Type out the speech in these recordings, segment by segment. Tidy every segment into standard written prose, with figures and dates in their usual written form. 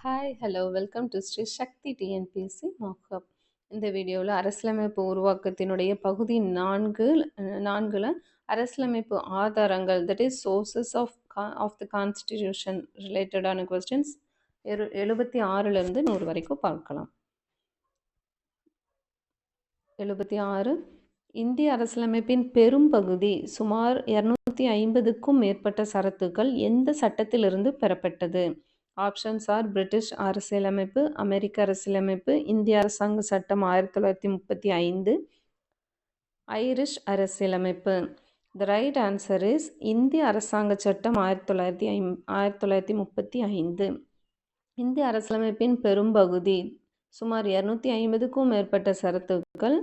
Hi hello welcome to Sri Sakthi TNPSC markup. இந்த வீடியோவில் அரசியலமைப்பு உருவாக்கத்தினுடைய பகுதி நான்குல அரசியலமைப்பு ஆதாரங்கள், that is sources of the constitution ரிலேட்டடான கொஸ்டின்ஸ் 76லேருந்து 100 வரைக்கும் பார்க்கலாம். 76 இந்திய அரசியலமைப்பின் பெரும் பகுதி சுமார் 250க்கும் மேற்பட்ட சரத்துக்கள் எந்த சட்டத்திலிருந்து பெறப்பட்டது? ஆப்ஷன்ஸ் ஆர் பிரிட்டிஷ் அரசியலமைப்பு, அமெரிக்க அரசியலமைப்பு, இந்திய அரசாங்க சட்டம் 1935, ஐரிஷ் அரசியலமைப்பு. த ரைட் ஆன்சர் இஸ் இந்திய அரசாங்க சட்டம் 1935. இந்திய அரசியலமைப்பின் பெரும்பகுதி சுமார் 250க்கும் மேற்பட்ட சரத்துக்கள்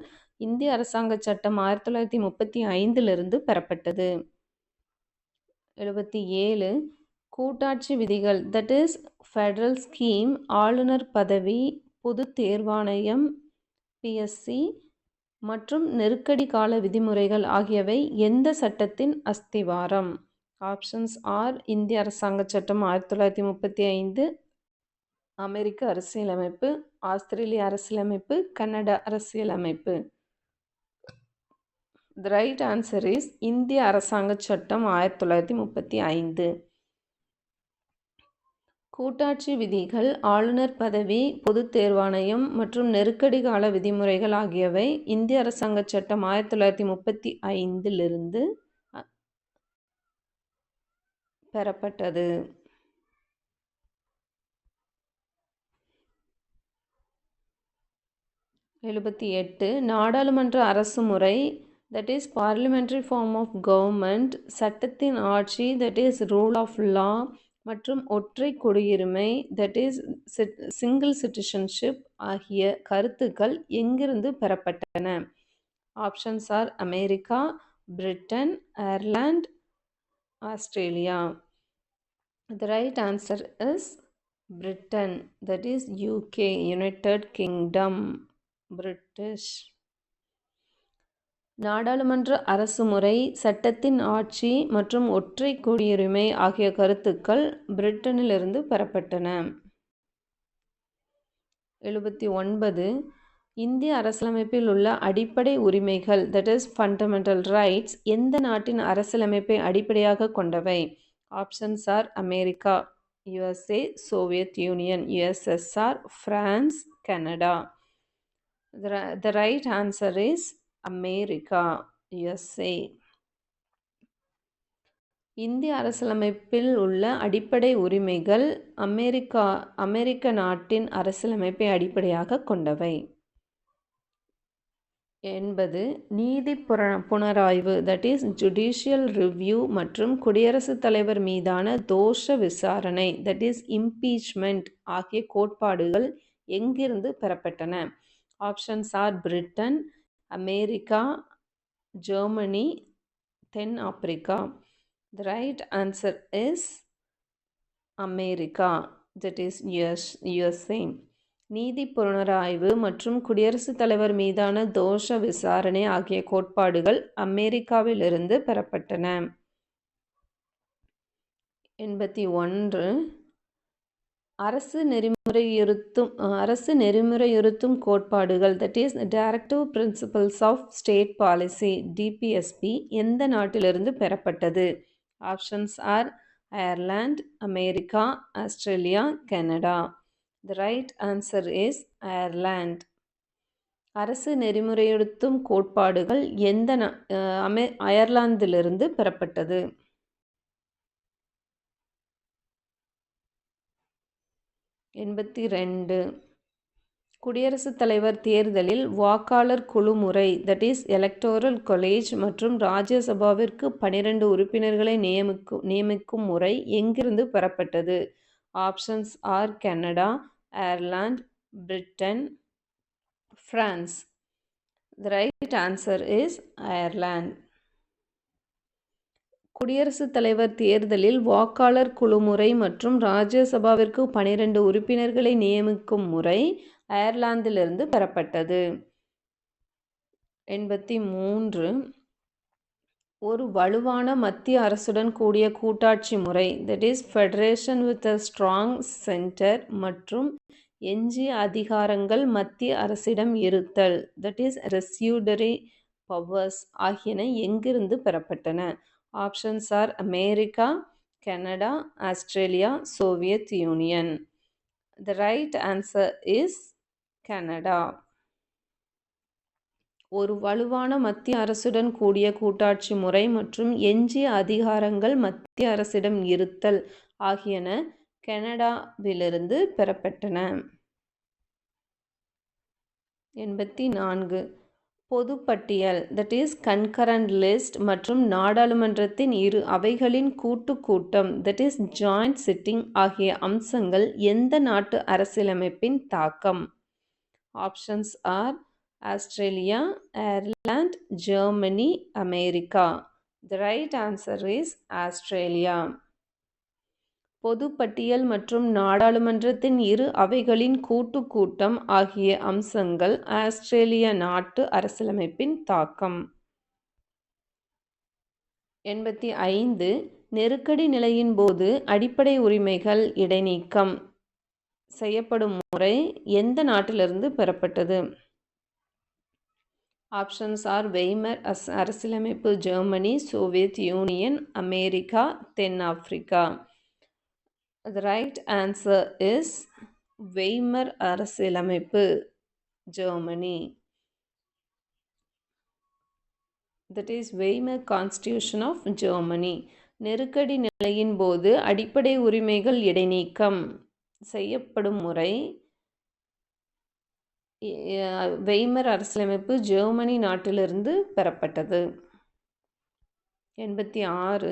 இந்திய அரசாங்க சட்டம் 1935 பெறப்பட்டது. 77 கூட்டாட்சி விதிகள், தட் இஸ் ஃபெடரல் ஸ்கீம், ஆளுநர் பதவி, பொது தேர்வாணையம் பிஎஸ்சி மற்றும் நெருக்கடி கால விதிமுறைகள் ஆகியவை எந்த சட்டத்தின் அஸ்திவாரம்? ஆப்ஷன்ஸ் ஆர் இந்திய அரசாங்க சட்டம் 1935, அமெரிக்க அரசியலமைப்பு, ஆஸ்திரேலிய அரசியலமைப்பு, கனடா அரசியலமைப்பு. த ரைட் ஆன்சர் இஸ் இந்திய அரசாங்க சட்டம் 1935. கூட்டாட்சி விதிகள், ஆளுநர் பதவி, பொது தேர்வாணையம் மற்றும் நெருக்கடி கால விதிமுறைகள் ஆகியவை இந்திய அரசாங்க சட்டம் 1935 பெறப்பட்டது. 78 நாடாளுமன்ற அரசு முறை, that is parliamentary form of government, சட்டத்தின் ஆட்சி, that is rule of law மற்றும் ஒற்றை குடியுரிமை, தட் இஸ் சிங்கிள் சிட்டிசன்ஷிப் ஆகிய கருத்துக்கள் எங்கிருந்து பெறப்பட்டன? Options are America, Britain, Ireland, Australia. The right answer is Britain, that is UK, United Kingdom, British. நாடாளுமன்ற அரசு முறை, சட்டத்தின் ஆட்சி மற்றும் ஒற்றை குடியுரிமை ஆகிய கருத்துக்கள் பிரிட்டனிலிருந்து பெறப்பட்டன. 79 இந்திய அரசியலமைப்பில் உள்ள அடிப்படை உரிமைகள், தட் இஸ் ஃபண்டமெண்டல் ரைட்ஸ், எந்த நாட்டின் அரசியலமைப்பை அடிப்படையாக கொண்டவை? Options are America, USA, Soviet union, USSR, France, Canada. The right answer is America, USA. இந்திய அரசியலமைப்பில் உள்ள அடிப்படை உரிமைகள் அமெரிக்க நாட்டின் அரசியலமைப்பை அடிப்படையாக கொண்டவை. 80 நீதி புனராய்வு, தட் இஸ் ஜுடிஷியல் ரிவ்யூ மற்றும் குடியரசுத் தலைவர் மீதான தோஷ விசாரணை, தட் இஸ் இம்பீச்மெண்ட் ஆகிய கோட்பாடுகள் எங்கிருந்து பெறப்பட்டன? Options are Britain, America, Germany, தென் Africa. The right answer is America, that is USA. நீதி புனராய்வு மற்றும் குடியரசுத் தலைவர் மீதான தோஷ விசாரணை ஆகிய கோட்பாடுகள் அமெரிக்காவிலிருந்து பெறப்பட்டன. 81 அரசு நெறிமுறையுறுத்தும் கோட்பாடுகள், that is directive principles of state policy, DPSP, எந்த நாட்டிலிருந்து பெறப்பட்டது? Options are Ireland, America, Australia, Canada. The right answer is Ireland. அரசு நெறிமுறையுறுத்தும் கோட்பாடுகள் அயர்லாந்திலிருந்து பெறப்பட்டது. 82 குடியரசுத் தலைவர் தேர்தலில் வாக்காளர் குழு முறை, தட் இஸ் எலக்டோரல் கொலேஜ் மற்றும் ராஜ்யசபாவிற்கு 12 உறுப்பினர்களை நியமிக்கும் முறை எங்கிருந்து பெறப்பட்டது? Options R Canada, Ireland, Britain, France. The right answer is Ireland. குடியரசுத் தலைவர் தேர்தலில் வாக்காளர் குழு முறை மற்றும் ராஜ்யசபாவிற்கு 12 உறுப்பினர்களை நியமிக்கும் முறை அயர்லாந்திலிருந்து பெறப்பட்டது. 83 ஒரு வலுவான மத்திய அரசுடன் கூடிய கூட்டாட்சி முறை, that is federation with a strong centre, மற்றும் எஞ்சிய அதிகாரங்கள் மத்திய அரசிடம் இருத்தல், தட் இஸ் ரெசியூடரி பவர்ஸ் ஆகியன எங்கிருந்து பெறப்பட்டன? Options are America, Canada, Australia, Soviet Union. The right answer is Canada. ஒரு வலுவான மத்திய அரசுடன் கூடிய கூட்டாட்சி முறை மற்றும் எஞ்சிய அதிகாரங்கள் மத்திய அரசிடம் இருத்தல் ஆகியன கனடாவிலிருந்து பெறப்பட்டன. 84. பொதுப்பட்டியல், தட் இஸ் கன்கரண்ட் லிஸ்ட், மற்றும் நாடாளுமன்றத்தின் இரு அவைகளின் கூட்டம், தட் இஸ் ஜாயிண்ட் சிட்டிங் ஆகிய அம்சங்கள் எந்த நாட்டு அரசியலமைப்பின் தாக்கம்? Options are Australia, Ireland, Germany, America. The right answer is Australia. பொதுப்பட்டியல் மற்றும் நாடாளுமன்றத்தின் இரு அவைகளின் கூட்டம் ஆகிய அம்சங்கள் ஆஸ்திரேலிய நாட்டு அரசியலமைப்பின் தாக்கம். 85. நெருக்கடி நிலையின் போது அடிப்படை உரிமைகள் இடைநீக்கம் செய்யப்படும் முறை எந்த நாட்டிலிருந்து பெறப்பட்டது? ஆப்ஷன்ஸ் ஆர் வெய்மர் அரசியலமைப்பு, ஜெர்மனி, சோவியத் யூனியன், அமெரிக்கா, தென்னாப்பிரிக்கா. The right answer is Weimar அரசியலமைப்பு, Germany. That is Weimar Constitution of Germany. நெருக்கடி நிலையின் போது அடிப்படை உரிமைகள் இடைநீக்கம் செய்யப்படும் முறை வெய்மர் அரசியலமைப்பு, ஜெர்மனி நாட்டிலிருந்து பெறப்பட்டது. 86.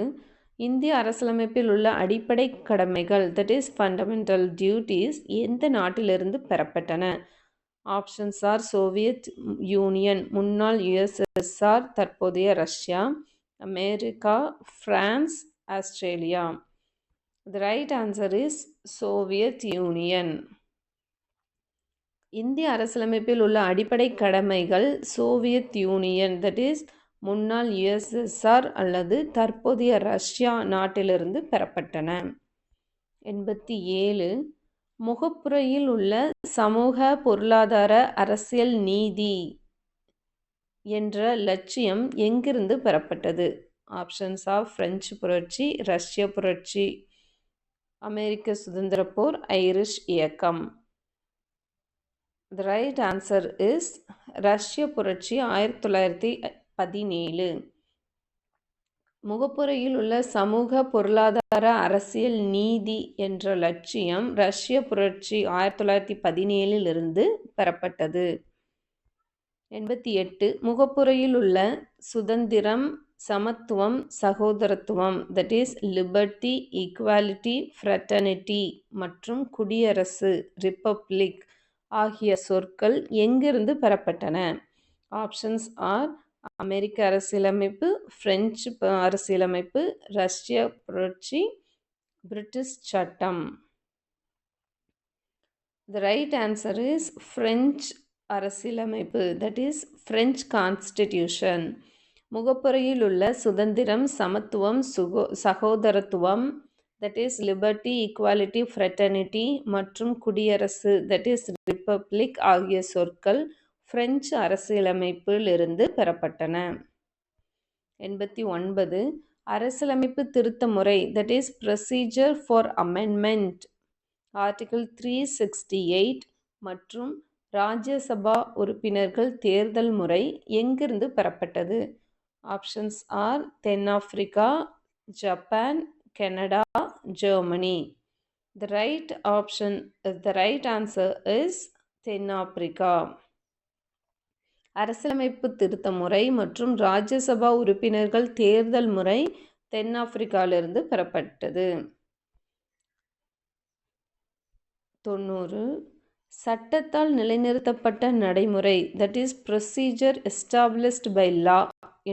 இந்திய அரசியலமைப்பில் உள்ள அடிப்படை கடமைகள், தட் இஸ் ஃபண்டமெண்டல் டியூட்டிஸ், எந்த நாட்டிலிருந்து பெறப்பட்டன? ஆப்ஷன்ஸ் ஆர் சோவியத் யூனியன், முன்னாள் USSR, தற்போதைய Russia, America, France, Australia. The right answer is Soviet union. இந்திய அரசியலமைப்பில் உள்ள அடிப்படை கடமைகள் சோவியத் யூனியன், தட் இஸ் முன்னாள் USSR அல்லது தற்போதைய ரஷ்யா நாட்டிலிருந்து பெறப்பட்டன. 87. முகப்புரையில் உள்ள சமூக, பொருளாதார, அரசியல் நீதி என்ற லட்சியம் எங்கிருந்து பெறப்பட்டது? ஆப்ஷன்ஸ் ஆஃப் பிரெஞ்சு புரட்சி, ரஷ்ய புரட்சி, அமெரிக்க சுதந்திர போர், ஐரிஷ் இயக்கம். The right answer is ரஷ்ய புரட்சி 1917. முகப்புரையில் உள்ள சமூக, பொருளாதார, அரசியல் நீதி என்ற லட்சியம் ரஷ்ய புரட்சி 1917 பெறப்பட்டது. 88. முகப்புரையில் உள்ள சுதந்திரம், சமத்துவம், சகோதரத்துவம், that is liberty, equality, fraternity, மற்றும் குடியரசு, ரிப்பப்ளிக் ஆகிய சொற்கள் எங்கிருந்து பெறப்பட்டன? ஆப்ஷன்ஸ் ஆர் அமெரிக்க அரசியலமைப்பு, பிரெஞ்சு அரசியலமைப்பு, ரஷ்ய புரட்சி, பிரிட்டிஷ் சட்டம். The right answer is French அரசியலமைப்பு, தட் இஸ் பிரெஞ்சு கான்ஸ்டிடியூஷன். முகப்புரையில் உள்ள சுதந்திரம், சமத்துவம், சகோதரத்துவம், that is liberty, equality, fraternity, மற்றும் குடியரசு, தட் இஸ் ரிப்பப்ளிக் ஆகிய சொற்கள் பிரெஞ்சு அரசியலமைப்பிலிருந்து பெறப்பட்டன. 89. அரசியலமைப்பு திருத்த முறை, that is procedure for amendment, article 368 மற்றும் ராஜ்யசபா உறுப்பினர்கள் தேர்தல் முறை எங்கிருந்து பெறப்பட்டது? ஆப்ஷன்ஸ் ஆர் தென்னாப்பிரிக்கா, Japan, Canada, Germany. The right answer is தென்னாப்பிரிக்கா. அரசியலமைப்பு திருத்த முறை மற்றும் ராஜ்யசபா உறுப்பினர்கள் தேர்தல் முறை தென்னாப்பிரிக்காவிலிருந்து பெறப்பட்டது. 90. சட்டத்தால் நிலைநிறுத்தப்பட்ட நடைமுறை, that is procedure established by law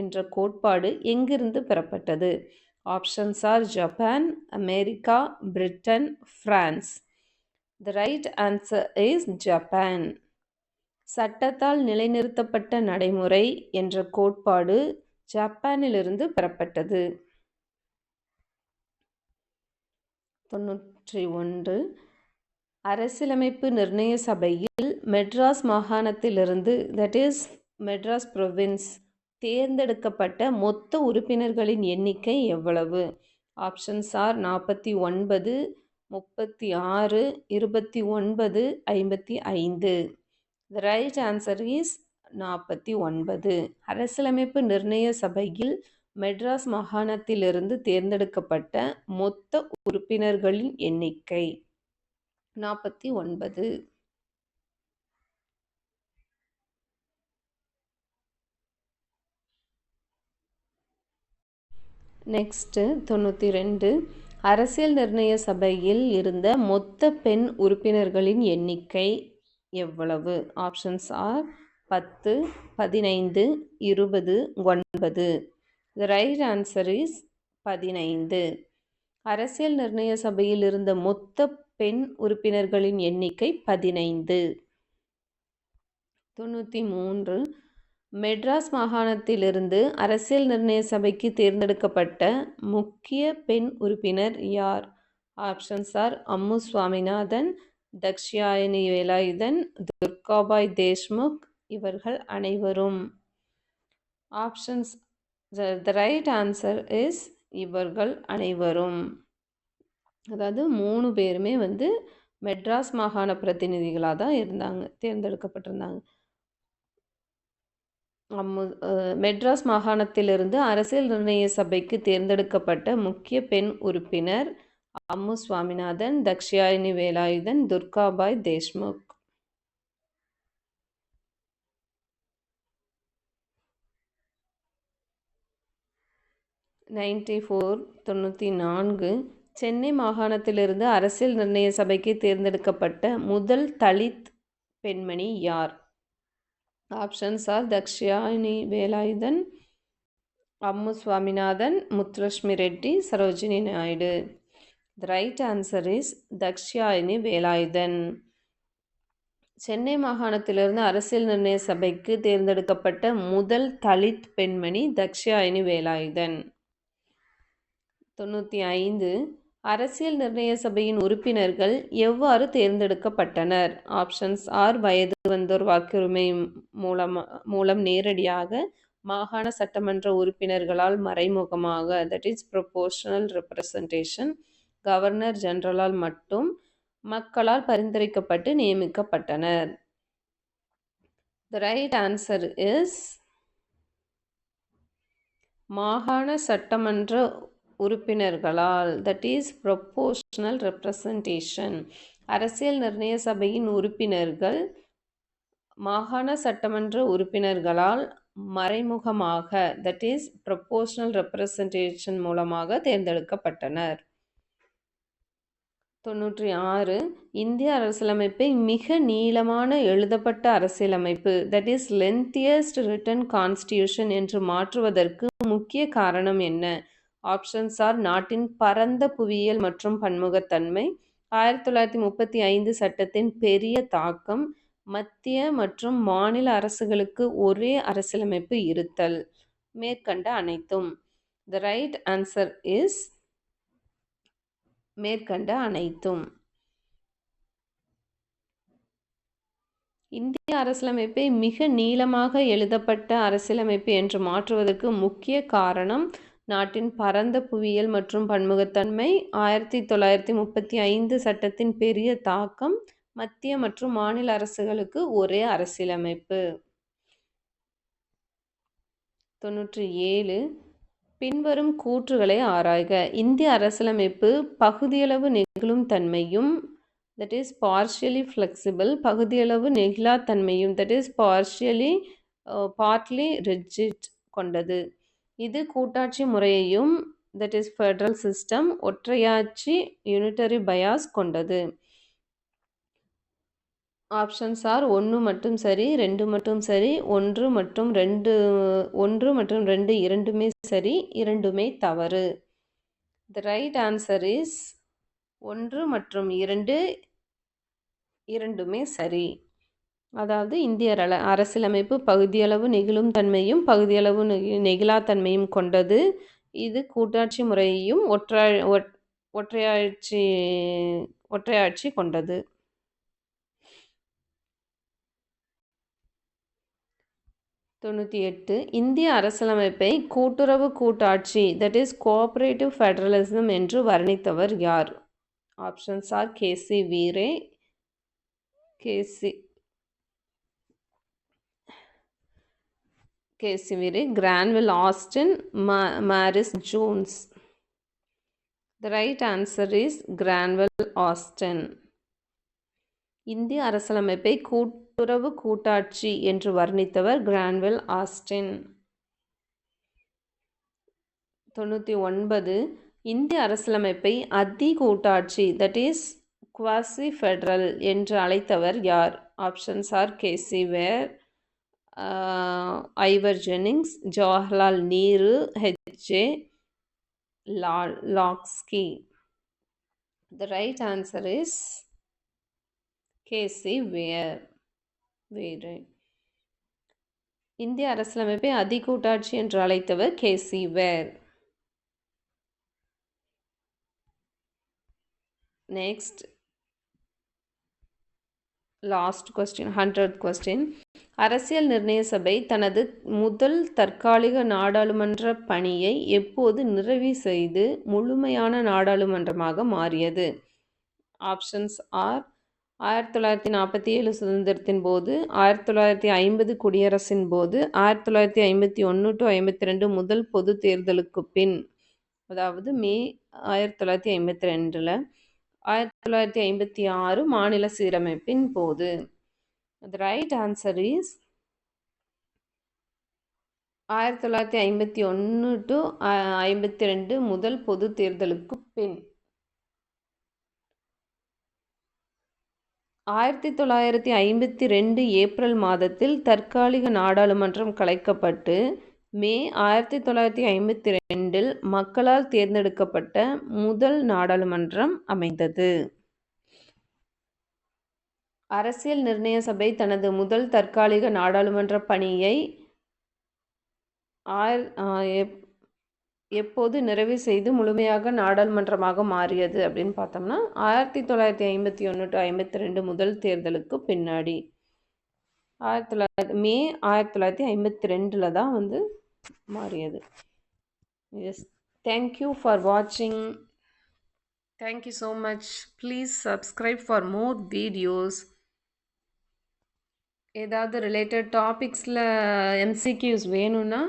என்ற கோட்பாடு எங்கிருந்து பெறப்பட்டது? Options are Japan, America, Britain, France. The right answer is Japan. சட்டத்தால் நிலைநிறுத்தப்பட்ட நடைமுறை என்ற கோட்பாடு ஜப்பானிலிருந்து பெறப்பட்டது. 91 அரசியலமைப்பு நிர்ணய சபையில் மெட்ராஸ் மாகாணத்திலிருந்து தட் இஸ் மெட்ராஸ் ப்ரொவின்ஸ் தேர்ந்தெடுக்கப்பட்ட மொத்த உறுப்பினர்களின் எண்ணிக்கை எவ்வளவு? Options are 49, 36, 29, 55. The right answer is 49. அரசியலமைப்பு நிர்ணய சபையில் மெட்ராஸ் மாகாணத்திலிருந்து தேர்ந்தெடுக்கப்பட்ட மொத்த உறுப்பினர்களின் எண்ணிக்கை 49. நெக்ஸ்ட்டு 92 அரசியல் நிர்ணய சபையில் இருந்த மொத்த பெண் உறுப்பினர்களின் எண்ணிக்கை எவ்வளவு? Options R 10, 15, 20, 9. The right answer is 15. அரசியல் நிர்ணய சபையில் இருந்த மொத்த பெண் உறுப்பினர்களின் எண்ணிக்கை 15. 93 மெட்ராஸ் மாகாணத்திலிருந்து அரசியல் நிர்ணய சபைக்கு தேர்ந்தெடுக்கப்பட்ட முக்கிய பெண் உறுப்பினர் யார்? Options are Ammu Swaminathan, Dakshayani Velayudhan, Durgabai Deshmukh. இவர்கள் அனைவரும். Options the right answer is இவர்கள் அனைவரும். அதாவது 3 பேருமே மெட்ராஸ் மாகாண பிரதிநிதிகளாக தான் இருந்தாங்க, தேர்ந்தெடுக்கப்பட்டிருந்தாங்க. மெட்ராஸ் மாகாணத்திலிருந்து அரசியல் நிர்ணய சபைக்கு தேர்ந்தெடுக்கப்பட்ட முக்கிய பெண் உறுப்பினர் அம்மு சுவாமிநாதன், தக்ஷாயணி வேலாயுதன், துர்காபாய் தேஷ்முக். 94 சென்னை மாகாணத்திலிருந்து அரசியல் நிர்ணய சபைக்கு தேர்ந்தெடுக்கப்பட்ட முதல் தலித் பெண்மணி யார்? Options are Dakshayani Velayudhan, Ammu Swaminathan, Muthulakshmi Reddi, Sarojini Naidu. The right answer is Dakshayani Velayudhan. Chennai மாகாணத்திலிருந்து அரசியல் நிர்ணய சபைக்கு தேர்ந்தெடுக்கப்பட்ட முதல் தலித் பெண்மணி தக்ஷாயணி வேலாயுதன். 95 அரசியல் நிர்ணய சபையின் உறுப்பினர்கள் எவ்வாறு தேர்ந்தெடுக்கப்பட்டனர்? ஆப்ஷன்ஸ் ஆர் வயது வந்தோர் வாக்குரிமை மூலம் நேரடியாக, மாகாண சட்டமன்ற உறுப்பினர்களால் மறைமுகமாக that is proportional representation, governor ஜெனரலால் மட்டும், மக்களால் பரிந்துரைக்கப்பட்டு நியமிக்கப்பட்டனர். The right answer is மாகாண சட்டமன்ற உறுப்பினர்களால் தட் இஸ் ப்ரொபோர்ஷனல் ரெப்ரசன்டேஷன். அரசியல் நிர்ணய சபையின் உறுப்பினர்கள் மாகாண சட்டமன்ற உறுப்பினர்களால் மறைமுகமாக தட் இஸ் ப்ரொபோர்ஷனல் ரெப்ரசன்டேஷன் மூலமாக தேர்ந்தெடுக்கப்பட்டனர். 96 இந்திய அரசியலமைப்பை மிக நீளமான எழுதப்பட்ட அரசியலமைப்பு that is lengthiest return constitution என்று மாற்றுவதற்கு முக்கிய காரணம் என்ன? ஆப்ஷன்ஸ் ஆர் நாட்டின் பரந்த புவியியல் மற்றும் பன்முகத்தன்மை, 1935 சட்டத்தின் பெரிய தாக்கம், மத்திய மற்றும் மாநில அரசுகளுக்கு ஒரே அரசியலமைப்பு இருத்தல். மேற்கண்ட அனைத்தும். The right answer is மேற்கண்ட அனைத்தும். இந்திய அரசியலமைப்பை மிக நீளமாக எழுதப்பட்ட அரசியலமைப்பு என்று மாற்றுவதற்கு முக்கிய காரணம் நாட்டின் பரந்த புவியியல் மற்றும் பன்முகத்தன்மை, 1935 சட்டத்தின் பெரிய தாக்கம், மத்திய மற்றும் மாநில அரசுகளுக்கு ஒரே அரசியலமைப்பு. 97 பின்வரும் கூற்றுகளை ஆராய்க. இந்திய அரசியலமைப்பு பகுதியளவு நெகிழும் தன்மையும் தட் இஸ் பார்ஷியலி ஃப்ளெக்சிபிள், பகுதியளவு நெகிழாத்தன்மையும் தட் இஸ் பார்ட்லி ரிஜிட் கொண்டது. இது கூட்டாட்சி முறையையும் தட் இஸ் ஃபெடரல் சிஸ்டம், ஒற்றையாட்சி யூனிட்டரி பயாஸ் கொண்டது. ஆப்ஷன்ஸ் ஆர் 1 மட்டும் சரி, 2 மட்டும் சரி, 1 மற்றும் 2 இரண்டுமே சரி, இரண்டுமே தவறு. The right answer is 1 மற்றும் 2 இரண்டுமே சரி. அதாவது இந்திய அரசியலமைப்பு பகுதியளவு நெகிழும் தன்மையும் பகுதியளவு நெகிழாத்தன்மையும் கொண்டது. இது கூட்டாட்சி முறையையும் ஒற்றையாட்சி ஒற்றையாட்சி கொண்டது. 98 இந்திய அரசியலமைப்பை கூட்டுறவு கூட்டாட்சி தட் இஸ் கோஆபரேட்டிவ் ஃபெடரலிசம் என்று வர்ணித்தவர் யார்? Options are K C Wheare, Granville Austin, Morris Jones. The right answer is Granville Austin. இந்திய அரசியலமைப்பை கூட்டுறவு கூட்டாட்சி என்று வர்ணித்தவர் கிரான்வில் ஆஸ்டின். 99 இந்திய அரசியலமைப்பை அதி கூட்டாட்சி தட் இஸ் குவாசி ஃபெடரல் என்று அழைத்தவர் யார்? Options are K C Wheare, Ivor Jennings, Jawaharlal Nehru, H J. Laski. The right answer is K C Wheare. இந்திய அரசியலமைப்பை அதி கூட்டாட்சி என்று அழைத்தவர் K C Wheare. Next last question, 100th question. அரசியல் நிர்ணய சபை தனது முதல் தற்காலிக நாடாளுமன்ற பணியை எப்போது நிறைவு செய்து முழுமையான நாடாளுமன்றமாக மாறியது? ஆப்ஷன்ஸ் ஆர் 1947 சுதந்திரத்தின் போது, 1950 குடியரசின் போது, 1951 to 52 முதல் பொது தேர்தலுக்கு பின், அதாவது மே 1952, 1956 மாநில சீரமைப்பின் போது. The right answer is 1951 to 52 முதல் பொது தேர்தலுக்கு பின். 1952 ஏப்ரல் மாதத்தில் தற்காலிக நாடாளுமன்றம் கலைக்கப்பட்டு மே 1952 மக்களால் தேர்ந்தெடுக்கப்பட்ட முதல் நாடாளுமன்றம் அமைந்தது. அரசியல் நிர்ணய சபை தனது முதல் தற்காலிக நாடாளுமன்ற பணியை எப்போது நிறைவு செய்து முழுமையாக நாடாளுமன்றமாக மாறியது அப்படின்னு பார்த்தோம்னா 1951 to 52 முதல் தேர்தலுக்கு பின்னாடி மே 1952 தான் வந்து மாறியது. எஸ், தேங்க்யூ ஃபார் வாட்சிங். Thank you so much. Please subscribe for more videos. ஏதாவது ரிலேட்டட் டாபிக்ஸில் எம்சிக்யூஸ் வேணும்னா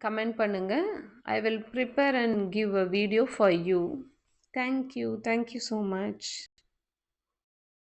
கமெண்ட் பண்ணுங்கள். I will prepare and give a video for you. Thank you so much.